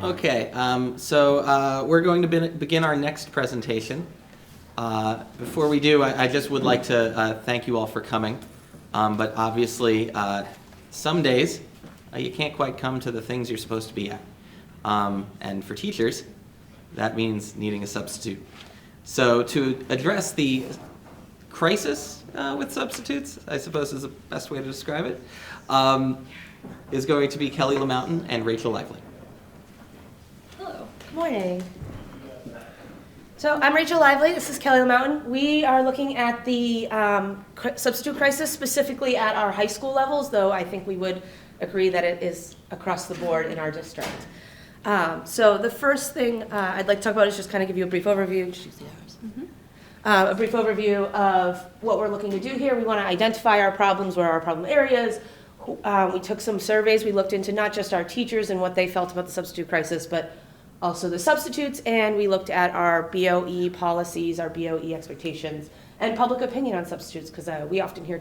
Okay, so we're going to begin our next presentation. Before we do, I just would like to thank you all for coming. But obviously, some days you can't quite come to the things you're supposed to be at. And for teachers, that means needing a substitute. So to address the crisis with substitutes, I suppose is the best way to describe it, is going to be Kelly LaMountain and Rachel Lively. Hello. Good morning. So I'm Rachel Lively. This is Kelly LaMountain. We are looking at the substitute crisis, specifically at our high school levels, though I think we would agree that it is across the board in our district. So the first thing I'd like to talk about is just kind of give you a brief overview. A brief overview of what we're looking to do here. We want to identify our problems, where are our problem areas. We took some surveys. We looked into not just our teachers and what they felt about the substitute crisis, but also the substitutes, and we looked at our BOE policies, our BOE expectations, and public opinion on substitutes, because we often hear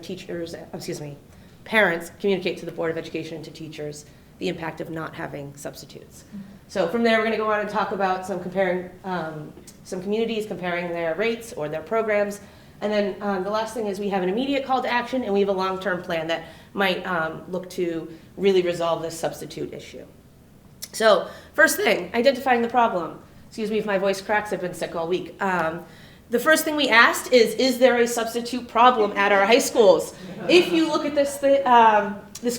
parents communicate to the Board of Education and to teachers the impact of not having substitutes. So from there, we're going to go on and talk about some communities comparing their rates or their programs. And then the last thing is we have an immediate call to action, and we have a long-term plan that might look to really resolve this substitute issue. So first thing, identifying the problem. Excuse me if my voice cracks, I've been sick all week. The first thing we asked is there a substitute problem at our high schools? If you look at this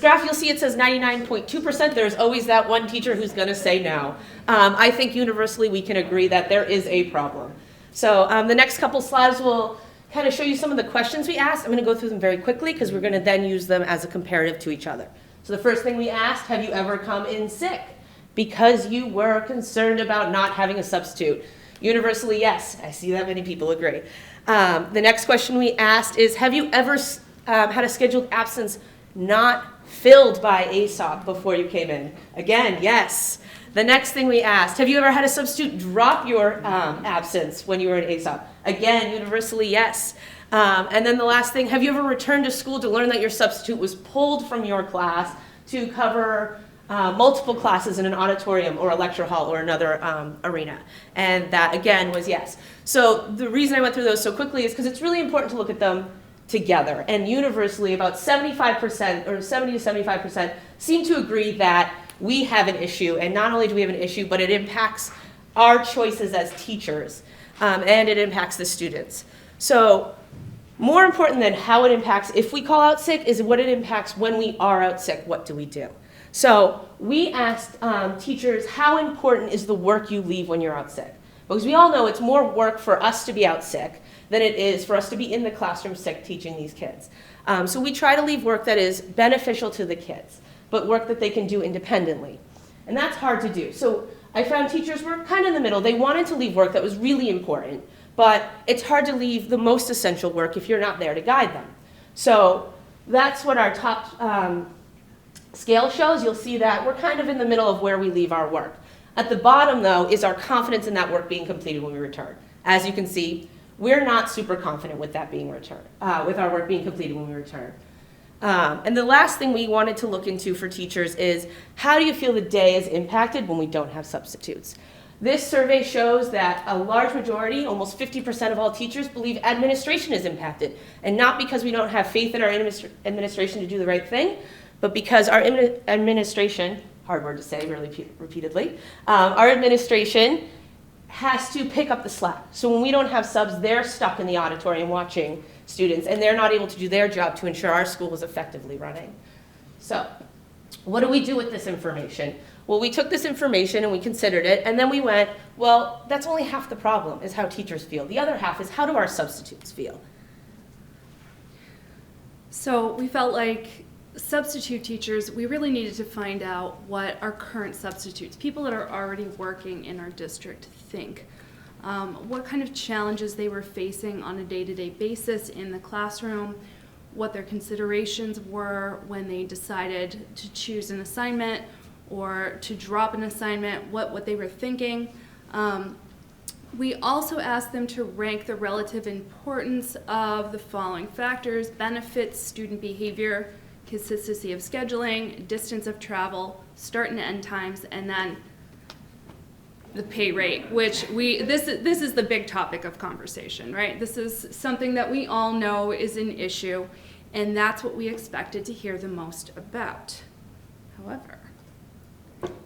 graph, you'll see it says 99.2%. There's always that one teacher who's going to say no. I think universally we can agree that there is a problem. So the next couple slides will kind of show you some of the questions we asked. I'm going to go through them very quickly because we're going to then use them as a comparative to each other. So the first thing we asked, have you ever come in sick because you were concerned about not having a substitute? Universally, yes. I see that many people agree. The next question we asked is, have you ever had a scheduled absence not filled by ASOP before you came in? Again, yes. The next thing we asked, have you ever had a substitute drop your absence when you were in ASOP? Again, universally, yes. And then the last thing, have you ever returned to school to learn that your substitute was pulled from your class to cover multiple classes in an auditorium or a lecture hall or another arena? And that, again, was yes. So the reason I went through those so quickly is because it's really important to look at them together. And universally, about 75% or 70 to 75% seem to agree that we have an issue. And not only do we have an issue, but it impacts our choices as teachers, and it impacts the students. So more important than how it impacts if we call out sick is what it impacts when we are out sick. What do we do? So we asked teachers, how important is the work you leave when you're out sick? Because we all know it's more work for us to be out sick than it is for us to be in the classroom sick teaching these kids. So we try to leave work that is beneficial to the kids, but work that they can do independently. And that's hard to do. So I found teachers were kind of in the middle. They wanted to leave work that was really important, but it's hard to leave the most essential work if you're not there to guide them. So that's what our top scale shows. You'll see that we're kind of in the middle of where we leave our work. At the bottom, though, is our confidence in that work being completed when we return. As you can see, we're not super confident with that being returned, with our work being completed when we return. And the last thing we wanted to look into for teachers is, how do you feel the day is impacted when we don't have substitutes? This survey shows that a large majority, almost 50% of all teachers, believe administration is impacted. And not because we don't have faith in our administration to do the right thing, but because our administration, hard word to say really repeatedly, our administration has to pick up the slack. So when we don't have subs, they're stuck in the auditorium watching students, and they're not able to do their job to ensure our school is effectively running. So what do we do with this information? Well, we took this information and we considered it, and then we went, well, that's only half the problem, is how teachers feel. The other half is, how do our substitutes feel? So we felt like substitute teachers, we really needed to find out what our current substitutes, people that are already working in our district, think. What kind of challenges they were facing on a day-to-day basis in the classroom, what their considerations were when they decided to choose an assignment or to drop an assignment, what they were thinking. We also asked them to rank the relative importance of the following factors: benefits, student behavior, consistency of scheduling, distance of travel, start and end times, and then the pay rate, which this is the big topic of conversation, right? This is something that we all know is an issue, and that's what we expected to hear the most about. However,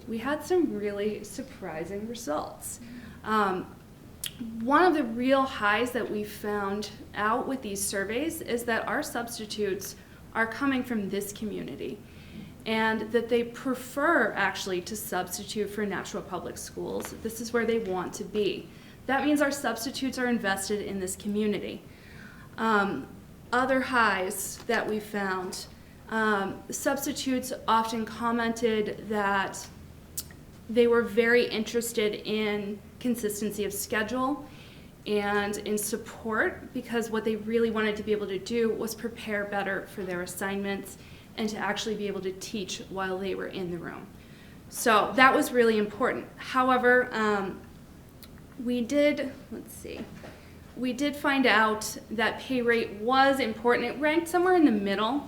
we had some really surprising results. One of the real highs that we found out with these surveys is that our substitutes are coming from this community, and that they prefer actually to substitute for natural public schools. This is where they want to be. That means our substitutes are invested in this community. Other highs that we found, substitutes often commented that they were very interested in consistency of schedule and in support, because what they really wanted to be able to do was prepare better for their assignments and to actually be able to teach while they were in the room. So that was really important. However, we did find out that pay rate was important. It ranked somewhere in the middle,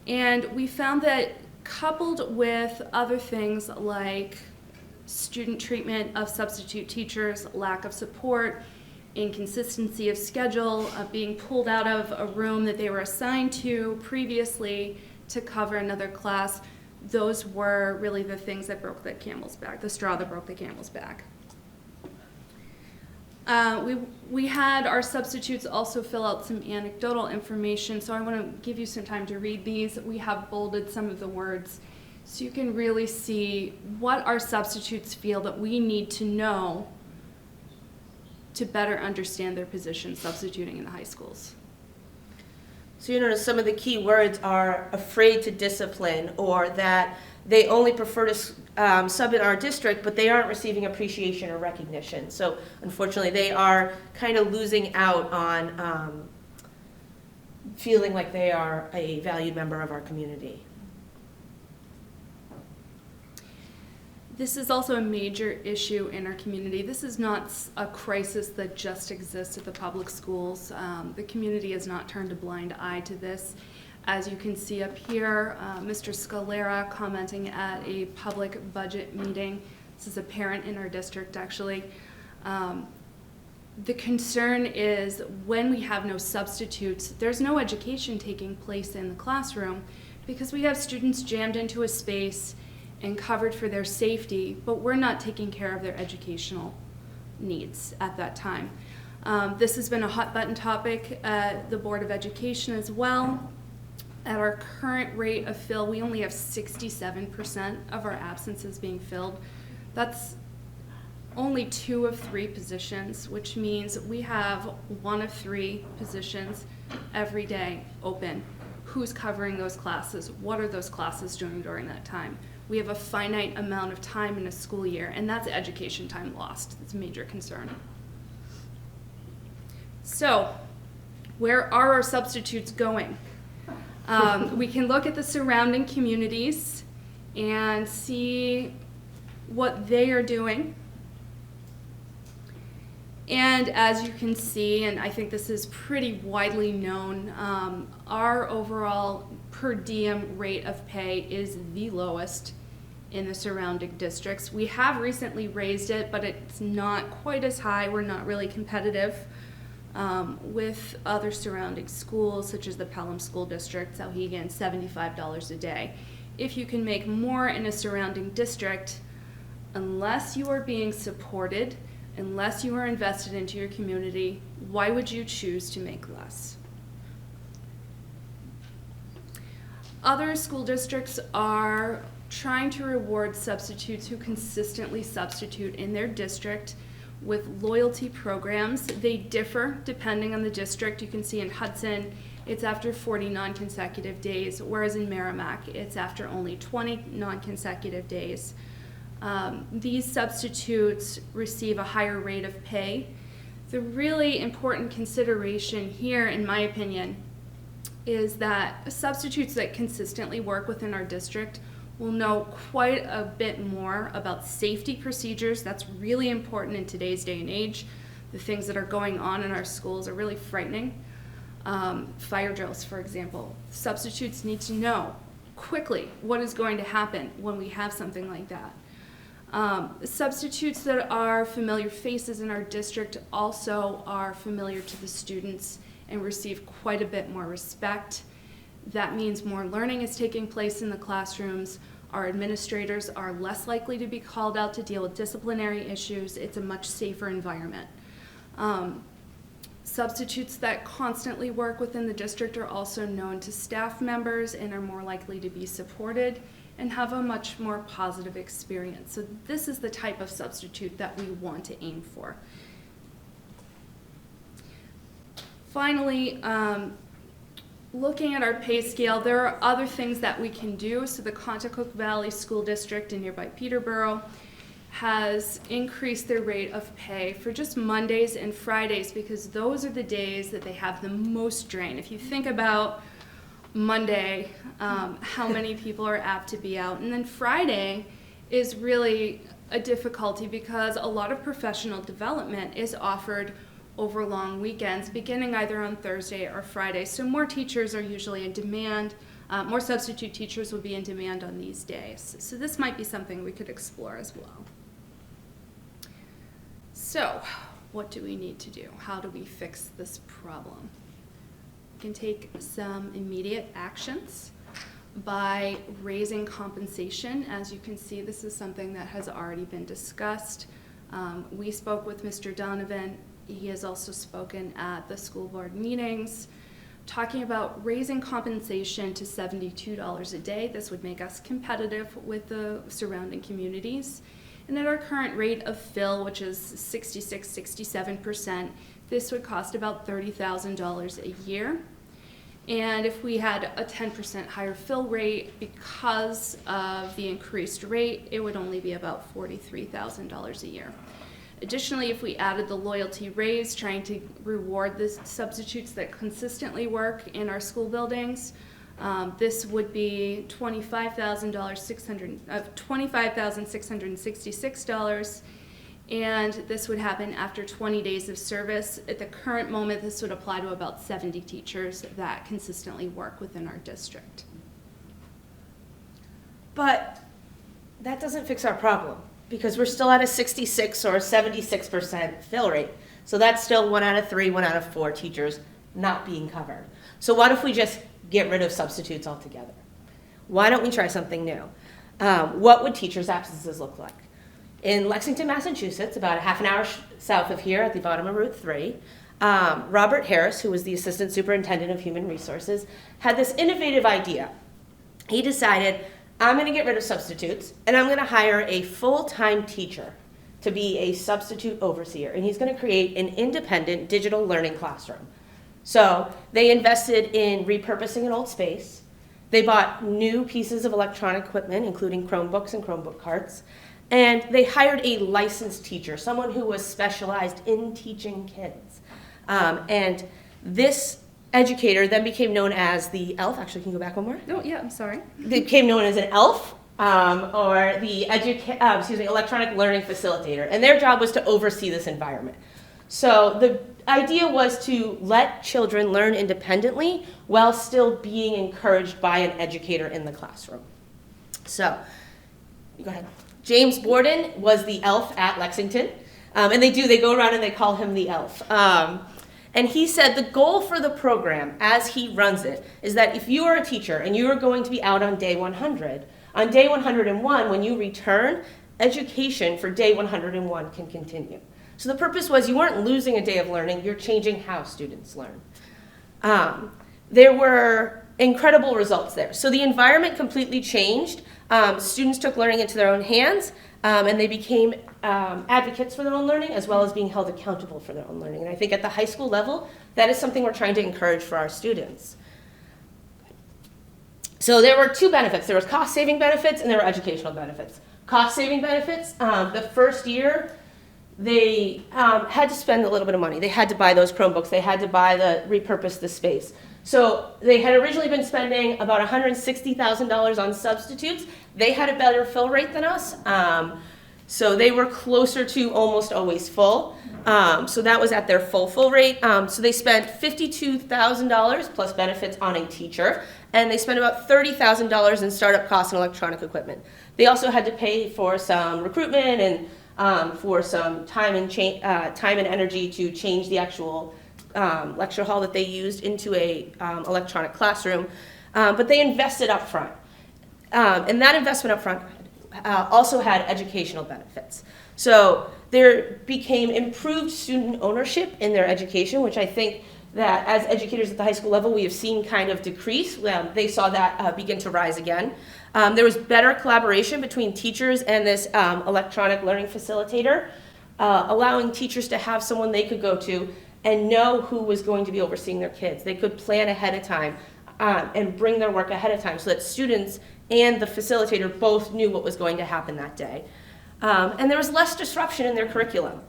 and we found that coupled with other things like student treatment of substitute teachers, lack of support, inconsistency of schedule, being pulled out of a room that they were assigned to previously to cover another class, those were really the things that broke the camel's back, the straw that broke the camel's back. We had our substitutes also fill out some anecdotal information, so I want to give you some time to read these. We have bolded some of the words so you can really see what our substitutes feel that we need to know to better understand their position substituting in the high schools. So you notice some of the key words are afraid to discipline, or that they only prefer to sub in our district, but they aren't receiving appreciation or recognition. So unfortunately, they are kind of losing out on feeling like they are a valued member of our community. This is also a major issue in our community. This is not a crisis that just exists at the public schools. The community has not turned a blind eye to this. As you can see up here, Mr. Scalera commenting at a public budget meeting. This is a parent in our district, actually. The concern is when we have no substitutes, there's no education taking place in the classroom because we have students jammed into a space and covered for their safety, but we're not taking care of their educational needs at that time. This has been a hot button topic at the Board of Education as well. At our current rate of fill, we only have 67% of our absences being filled. That's only 2 of 3 positions, which means we have 1 of 3 positions every day open. Who's covering those classes? What are those classes doing during that time? We have a finite amount of time in a school year, and that's education time lost. It's a major concern. So, where are our substitutes going? We can look at the surrounding communities and see what they are doing. And as you can see, and I think this is pretty widely known, our overall per diem rate of pay is the lowest in the surrounding districts. We have recently raised it, but it's not quite as high. We're not really competitive with other surrounding schools, such as the Pelham School District, Sauhegan, $75 a day. If you can make more in a surrounding district, unless you are being supported, unless you are invested into your community, why would you choose to make less? Other school districts are trying to reward substitutes who consistently substitute in their district with loyalty programs. They differ depending on the district. You can see in Hudson, it's after 40 non-consecutive days, whereas in Merrimack, it's after only 20 non-consecutive days. These substitutes receive a higher rate of pay. The really important consideration here, in my opinion, is that substitutes that consistently work within our district will know quite a bit more about safety procedures. That's really important in today's day and age. The things that are going on in our schools are really frightening. Fire drills, for example. Substitutes need to know quickly what is going to happen when we have something like that. Substitutes that are familiar faces in our district also are familiar to the students and receive quite a bit more respect. That means more learning is taking place in the classrooms. Our administrators are less likely to be called out to deal with disciplinary issues. It's a much safer environment. Substitutes that constantly work within the district are also known to staff members and are more likely to be supported and have a much more positive experience. So this is the type of substitute that we want to aim for. Finally, looking at our pay scale, there are other things that we can do. So the Contacook Valley School District in nearby Peterborough has increased their rate of pay for just Mondays and Fridays because those are the days that they have the most drain. If you think about Monday, how many people are apt to be out, and then Friday is really a difficulty because a lot of professional development is offered over long weekends, beginning either on Thursday or Friday. So more teachers are usually in demand. More substitute teachers will be in demand on these days. So this might be something we could explore as well. So what do we need to do? How do we fix this problem? We can take some immediate actions by raising compensation. As you can see, this is something that has already been discussed. We spoke with Mr. Donovan. He has also spoken at the school board meetings, talking about raising compensation to $72 a day. This would make us competitive with the surrounding communities. And at our current rate of fill, which is 66-67%, this would cost about $30,000 a year. And if we had a 10% higher fill rate because of the increased rate, it would only be about $43,000 a year. Additionally, if we added the loyalty raise, trying to reward the substitutes that consistently work in our school buildings, this would be $25,666, and this would happen after 20 days of service. At the current moment, this would apply to about 70 teachers that consistently work within our district. But that doesn't fix our problem because we're still at a 66 or 76% fill rate. So that's still 1 out of 3, 1 out of 4 teachers not being covered. So what if we just get rid of substitutes altogether? Why don't we try something new? What would teachers' absences look like? In Lexington, Massachusetts, about a half an hour south of here at the bottom of Route 3, Robert Harris, who was the Assistant Superintendent of Human Resources, had this innovative idea. He decided, I'm going to get rid of substitutes, and I'm going to hire a full-time teacher to be a substitute overseer, and he's going to create an independent digital learning classroom. So they invested in repurposing an old space. They bought new pieces of electronic equipment, including Chromebooks and Chromebook carts, and they hired a licensed teacher, someone who was specialized in teaching kids. And this educator then became known as the ELF. Actually, can you go back one more? Oh, yeah, I'm sorry. They became known as an ELF, or the electronic learning facilitator. And their job was to oversee this environment. So the idea was to let children learn independently while still being encouraged by an educator in the classroom. So, go ahead. James Borden was the ELF at Lexington. And they go around and they call him the ELF. And he said the goal for the program, as he runs it, is that if you are a teacher and you are going to be out on day 100, on day 101, when you return, education for day 101 can continue. So the purpose was you weren't losing a day of learning, you're changing how students learn. There were incredible results there. So the environment completely changed. Students took learning into their own hands, and they became advocates for their own learning as well as being held accountable for their own learning. And I think at the high school level, that is something we're trying to encourage for our students. So there were 2 benefits. There was cost-saving benefits and there were educational benefits. Cost-saving benefits, the first year, they had to spend a little bit of money. They had to buy those Chromebooks. They had to repurpose the space. So they had originally been spending about $160,000 on substitutes. They had a better fill rate than us. So they were closer to almost always full. So that was at their full rate. So they spent $52,000 plus benefits on a teacher, and they spent about $30,000 in startup costs and electronic equipment. They also had to pay for some recruitment and for some time and energy to change the actual lecture hall that they used into a electronic classroom. But they invested up front. And that investment up front also had educational benefits. So there became improved student ownership in their education, which I think that as educators at the high school level, we have seen kind of decrease. They saw that begin to rise again. There was better collaboration between teachers and this electronic learning facilitator, allowing teachers to have someone they could go to and know who was going to be overseeing their kids. They could plan ahead of time and bring their work ahead of time so that students and the facilitator both knew what was going to happen that day. And there was less disruption in their curriculum.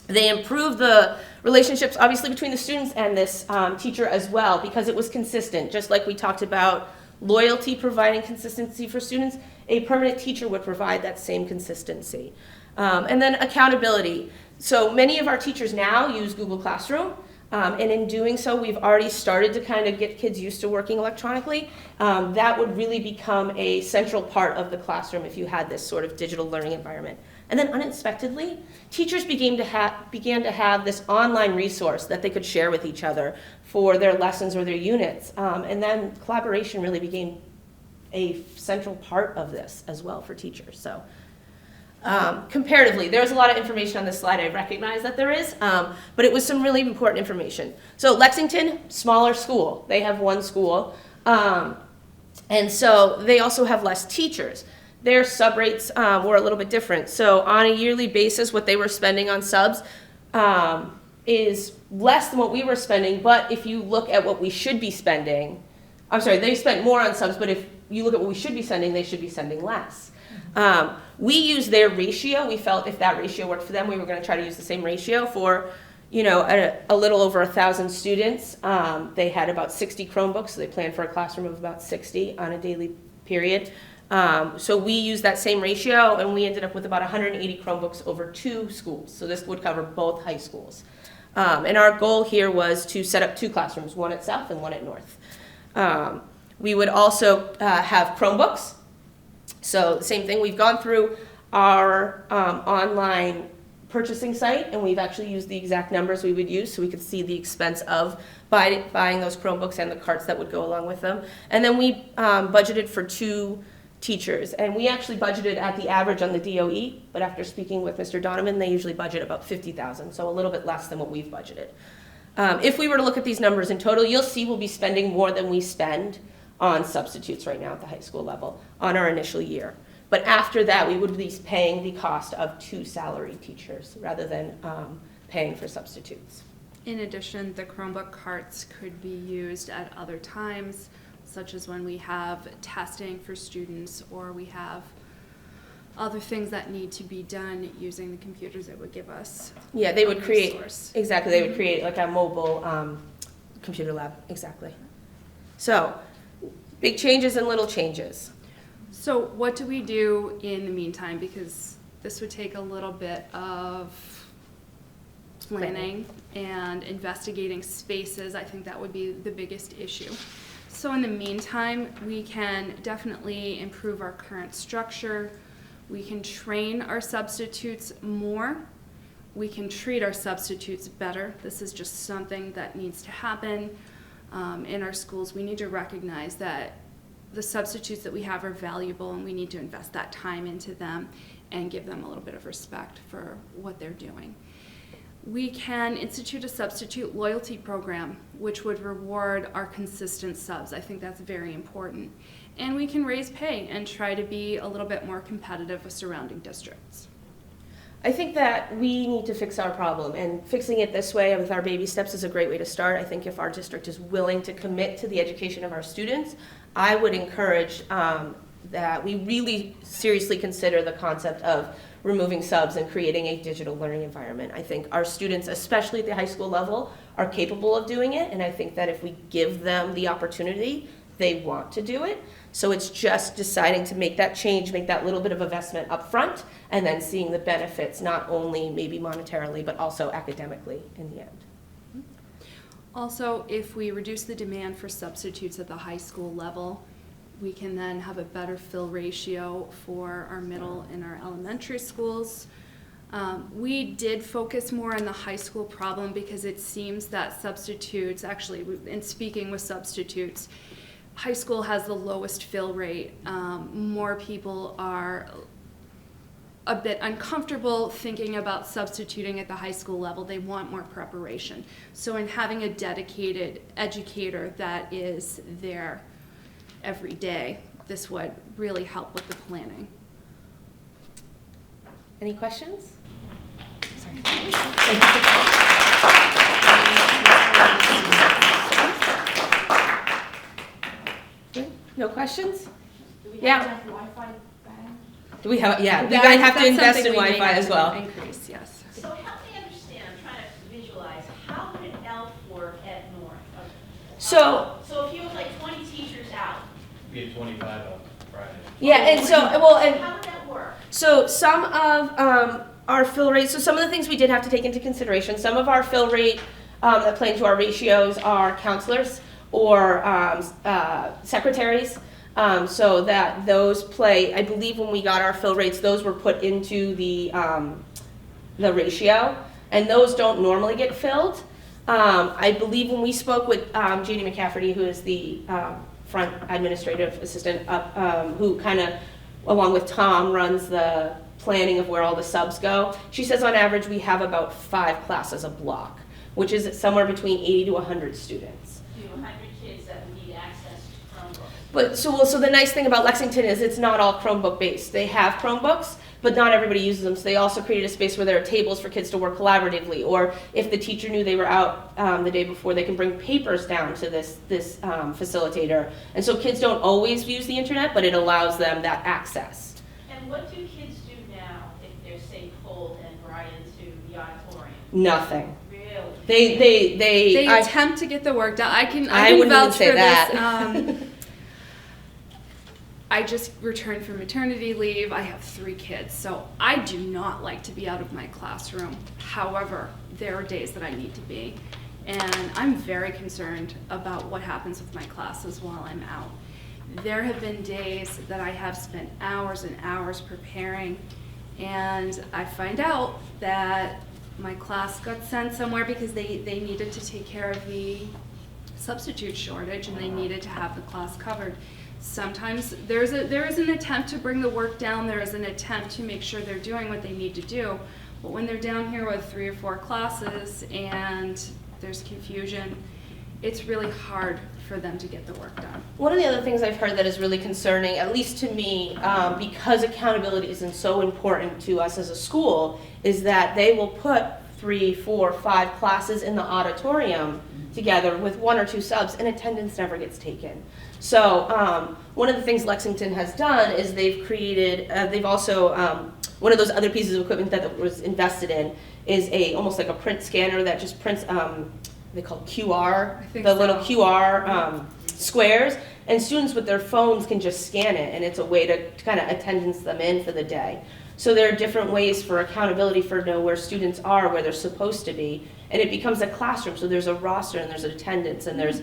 They improved the relationships, obviously, between the students and this teacher as well, because it was consistent. Just like we talked about loyalty providing consistency for students, a permanent teacher would provide that same consistency. And then accountability. So many of our teachers now use Google Classroom, and in doing so, we've already started to kind of get kids used to working electronically. That would really become a central part of the classroom if you had this sort of digital learning environment. And then unexpectedly, teachers began to have this online resource that they could share with each other for their lessons or their units. And then collaboration really became a central part of this as well for teachers. So comparatively, there's a lot of information on this slide. I recognize that there is, but it was some really important information. So Lexington, smaller school. They have one school. And so they also have less teachers. Their sub rates were a little bit different. So on a yearly basis, what they were spending on subs is less than what we were spending, but if you look at what we should be spending, I'm sorry, they spent more on subs, but if you look at what we should be sending, they should be sending less. We used their ratio. We felt if that ratio worked for them, we were going to try to use the same ratio for, a little over 1,000 students. They had about 60 Chromebooks, so they planned for a classroom of about 60 on a daily period. So we used that same ratio, and we ended up with about 180 Chromebooks over 2 schools. So this would cover both high schools. And our goal here was to set up 2 classrooms, one at South and one at North. We would also have Chromebooks. So the same thing, we've gone through our online purchasing site, and we've actually used the exact numbers we would use so we could see the expense of buying those Chromebooks and the carts that would go along with them. And then we budgeted for 2 teachers, and we actually budgeted at the average on the DOE, but after speaking with Mr. Donovan, they usually budget about $50,000, so a little bit less than what we've budgeted. If we were to look at these numbers in total, you'll see we'll be spending more than we spend on substitutes right now at the high school level on our initial year. But after that, we would be paying the cost of 2 salaried teachers rather than paying for substitutes. In addition, the Chromebook carts could be used at other times, such as when we have testing for students or we have other things that need to be done using the computers it would give us. Yeah, they would create, resource. exactly, they would create like a mobile computer lab, exactly. So, big changes and little changes. So what do we do in the meantime? Because this would take a little bit of planning and investigating spaces. I think that would be the biggest issue. So in the meantime, we can definitely improve our current structure. We can train our substitutes more. We can treat our substitutes better. This is just something that needs to happen in our schools. We need to recognize that the substitutes that we have are valuable, and we need to invest that time into them and give them a little bit of respect for what they're doing. We can institute a substitute loyalty program, which would reward our consistent subs. I think that's very important. And we can raise pay and try to be a little bit more competitive with surrounding districts. I think that we need to fix our problem, and fixing it this way with our baby steps is a great way to start. I think if our district is willing to commit to the education of our students, I would encourage that we really seriously consider the concept of removing subs and creating a digital learning environment. I think our students, especially at the high school level, are capable of doing it, and I think that if we give them the opportunity, they want to do it. So it's just deciding to make that change, make that little bit of investment up front, and then seeing the benefits, not only maybe monetarily, but also academically in the end. Also, if we reduce the demand for substitutes at the high school level, we can then have a better fill ratio for our middle and our elementary schools. We did focus more on the high school problem because it seems that substitutes, actually, in speaking with substitutes, high school has the lowest fill rate. More people are a bit uncomfortable thinking about substituting at the high school level. They want more preparation. So in having a dedicated educator that is there every day, this would really help with the planning. Any questions? Sorry. No questions? Yeah. Do we have, yeah, we might have to invest in Wi-Fi as well. Increase, yes. So help me understand, I'm trying to visualize, how would an ELF work at North? So if you have like 20 teachers out, We had 25 on Friday. yeah, and so, well, and how would that work? so some of our fill rate, so some of the things we did have to take into consideration, some of our fill rate that play into our ratios are counselors or secretaries, so that those play, I believe when we got our fill rates, those were put into the ratio, and those don't normally get filled. I believe when we spoke with Jeannie McCafferty, who is the front administrative assistant, who kind of, along with Tom, runs the planning of where all the subs go. She says on average we have about 5 classes a block, which is somewhere between 80 to 100 students. You have 100 kids that would need access to Chromebooks. But so the nice thing about Lexington is it's not all Chromebook based. They have Chromebooks, but not everybody uses them. So they also created a space where there are tables for kids to work collaboratively, or if the teacher knew they were out the day before, they can bring papers down to this facilitator. And so kids don't always use the internet, but it allows them that access. And what do kids do now if they're, say, pulled and brought into the auditorium? Nothing. Really? They attempt to get the work done. I can wouldn't vouch even say for that. this. I just returned from maternity leave. I have 3 kids, so I do not like to be out of my classroom. However, there are days that I need to be, and I'm very concerned about what happens with my classes while I'm out. There have been days that I have spent hours and hours preparing, and I find out that my class got sent somewhere because they needed to take care of the substitute shortage, and they needed to have the class covered. Sometimes there is an attempt to bring the work down, there is an attempt to make sure they're doing what they need to do, but when they're down here with 3 or 4 classes and there's confusion, it's really hard for them to get the work done. One of the other things I've heard that is really concerning, at least to me, because accountability isn't so important to us as a school, is that they will put 3, 4, 5 classes in the auditorium together with 1 or 2 subs, and attendance never gets taken. So one of the things Lexington has done is they've created, they've also, one of those other pieces of equipment that was invested in is almost like a print scanner that just prints, they call QR, the little QR squares, and students with their phones can just scan it, and it's a way to kind of attendance them in for the day. So there are different ways for accountability for know where students are, where they're supposed to be, and it becomes a classroom. So there's a roster, and there's an attendance, and there's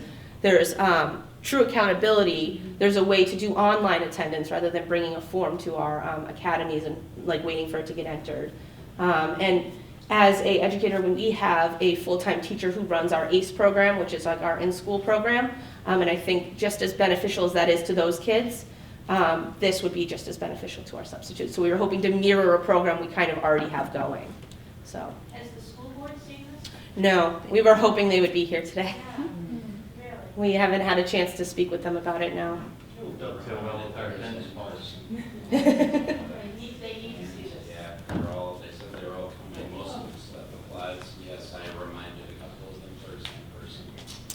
true accountability. There's a way to do online attendance rather than bringing a form to our academies and like waiting for it to get entered. And as an educator, when we have a full-time teacher who runs our ACE program, which is like our in-school program, and I think just as beneficial as that is to those kids, this would be just as beneficial to our substitutes. So we were hoping to mirror a program we kind of already have going. So Has the school board seen this? no, we were hoping they would be here today. Yeah. Really? We haven't had a chance to speak with them about it now. Dovetail well with our attendance policy. They need to see this. Yeah, they said they were all coming, most of the stuff applies. Yes, I reminded a couple of them Thursday in person.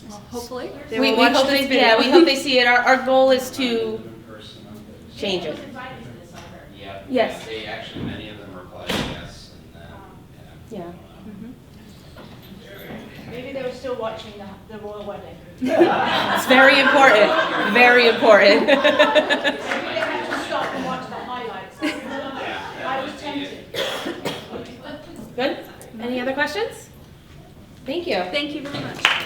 Well, hopefully, they We will watch hope this they, video. yeah, we hope they see it. Our goal is to In person on Thursday. change Who it. was invited to this, I heard? Yeah. Yes. They actually, many of them replied yes, and then, Yeah. Mhm. Maybe Maybe they were still watching the royal wedding. It's very important, very important. Maybe they had to stop and watch the highlights. I was tempted. Good? Any other questions? Thank you. Thank you very much.